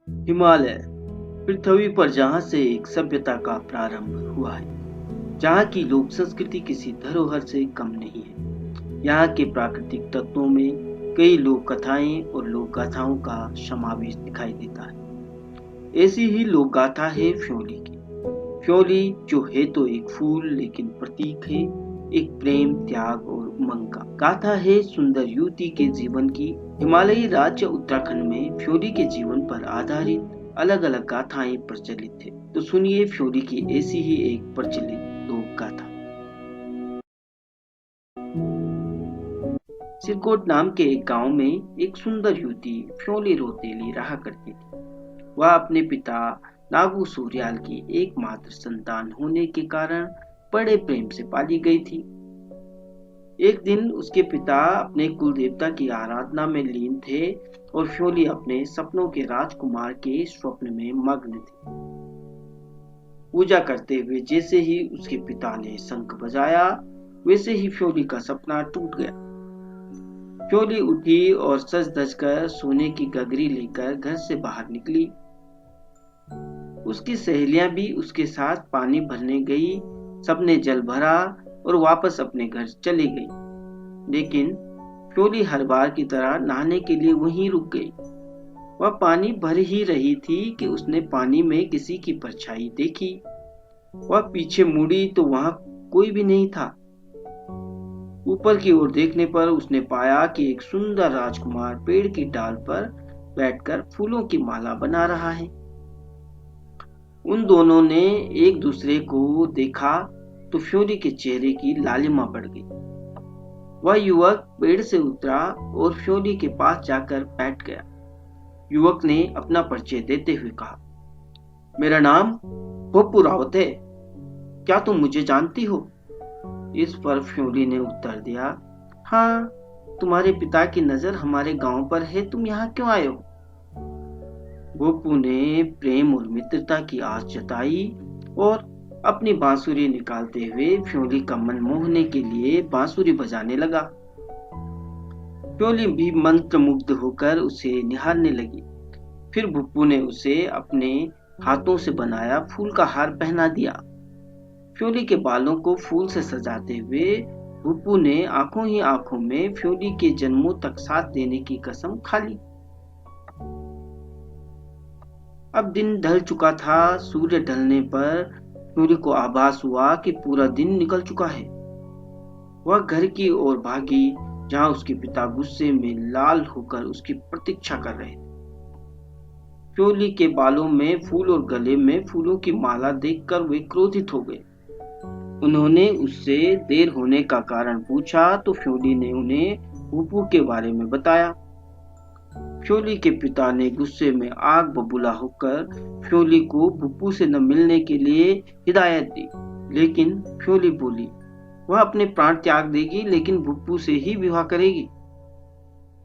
हिमालय पृथ्वी पर जहाँ से एक सभ्यता का प्रारंभ हुआ है, जहाँ की लोक संस्कृति किसी धरोहर से कम नहीं है। यहाँ के प्राकृतिक तत्वों में कई लोक कथाएं और लोक गाथाओं का समावेश दिखाई देता है। ऐसी ही लोक गाथा है फ्योली की। फ्योली जो है तो एक फूल लेकिन प्रतीक है एक प्रेम, त्याग और उमंग का। गाथा है सुंदर युवती के जीवन की। हिमालयी राज्य उत्तराखंड में फ्योली के जीवन पर आधारित अलग अलग गाथाएं प्रचलित थे। तो सुनिए फ्योली की ऐसी ही एक प्रचलित लोक गाथा। सिरकोट नाम के एक गांव में एक सुंदर युवती फ्योली रोतेली रहा करती थी। वह अपने पिता नागू सूर्याल की एकमात्र संतान होने के कारण बड़े प्रेम से पाली गई थी। एक दिन उसके पिता अपने कुल देवता की आराधना में लीन थे और फ्योली अपने सपनों के राजकुमार के स्वप्न में मग्न थी। पूजा करते हुए जैसे ही उसके पिता ने शंख बजाया, वैसे ही फ्योली का सपना टूट गया। फ्योली उठी और सज धज कर सोने की गगरी लेकर घर से बाहर निकली। उसकी सहेलियां भी उसके साथ पानी भरने गई। सबने जल भरा और वापस अपने घर चली गई, लेकिन फ्योली हर बार की तरह नहाने के लिए वहीं रुक गई। वह पानी भर ही रही थी कि उसने पानी में किसी की परछाई देखी। वह पीछे मुड़ी तो वहां कोई भी नहीं था। ऊपर की ओर देखने पर उसने पाया कि एक सुंदर राजकुमार पेड़ की डाल पर बैठकर फूलों की माला बना रहा है। उन दोनों ने एक दूसरे को देखा तो फ्योली के चेहरे की लालिमा बढ़ गई। वह युवक पेड़ से उतरा और फ्योली के पास जाकर बैठ गया। युवक ने अपना परिचय देते हुए कहा, मेरा नाम पप्पू रावत है, क्या तुम मुझे जानती हो? इस पर फ्योली ने उत्तर दिया, हाँ, तुम्हारे पिता की नजर हमारे गांव पर है, तुम यहाँ क्यों आए हो? पप्पू ने प्रेम और मित्रता की आस जताई और अपनी बांसुरी निकालते हुए फ्योली का मन मोहने के लिए बांसुरी बजाने लगा। फ्योली भी मंत्रमुग्ध होकर उसे निहारने लगी। फिर भुप्पू ने उसे अपने हाथों से बनाया फूल का हार पहना दिया। फ्योली के बालों को फूल से सजाते हुए भुप्पू ने आंखों ही आंखों में फ्योली के जन्मों तक साथ देने की कसम खा ली। अब दिन ढल चुका था। सूर्य ढलने पर फ्योली को आभास हुआ कि पूरा दिन निकल चुका है। वह घर की ओर भागी, जहां उसके पिता गुस्से में लाल होकर उसकी प्रतीक्षा कर रहे थे। फ्योली के बालों में फूल और गले में फूलों की माला देखकर वे क्रोधित हो गए। उन्होंने उससे देर होने का कारण पूछा तो फ्योली ने उन्हें भुप्पू के बारे में बताया। फ्योली के पिता ने गुस्से में आग बबूला होकर फ्योली को भुप्पू से न मिलने के लिए हिदायत दी, लेकिन फ्योली बोली वह अपने प्राण त्याग देगी लेकिन भुप्पू से ही विवाह करेगी।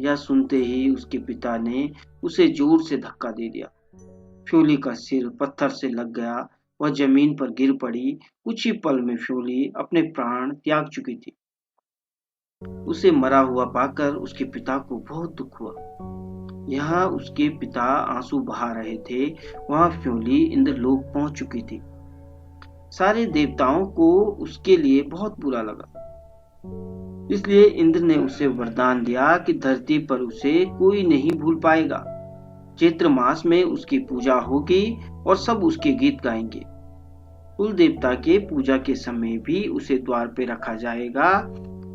यह सुनते ही उसके पिता ने उसे जोर से धक्का दे दिया। फ्योली का सिर पत्थर से लग गया। वह जमीन पर गिर पड़ी। कुछ ही पल में फ्योली अपने प्राण त्याग चुकी थी। उसे मरा हुआ पाकर उसके पिता को बहुत दुख हुआ। यहाँ उसके पिता आंसू बहा रहे थे, वहां फ्योली इंद्रलोक पहुंच चुकी थी। सारे देवताओं को उसके लिए बहुत बुरा लगा, इसलिए इंद्र ने उसे वरदान दिया कि धरती पर उसे कोई नहीं भूल पाएगा। चैत्र मास में उसकी पूजा होगी और सब उसके गीत गाएंगे। कुल देवता के पूजा के समय भी उसे द्वार पे रखा जाएगा।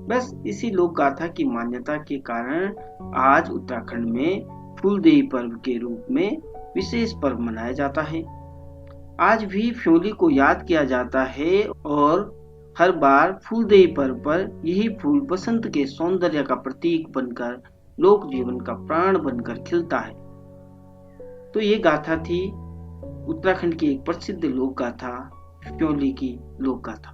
बस इसी लोक गाथा की मान्यता के कारण आज उत्तराखंड में फूलदेई पर्व के रूप में विशेष पर्व मनाया जाता है। आज भी फ्योली को याद किया जाता है और हर बार फूलदेई पर्व पर यही फूल बसंत के सौंदर्य का प्रतीक बनकर लोक जीवन का प्राण बनकर खिलता है। तो ये गाथा थी उत्तराखंड की एक प्रसिद्ध लोक गाथा, फ्योली की लोक गाथा।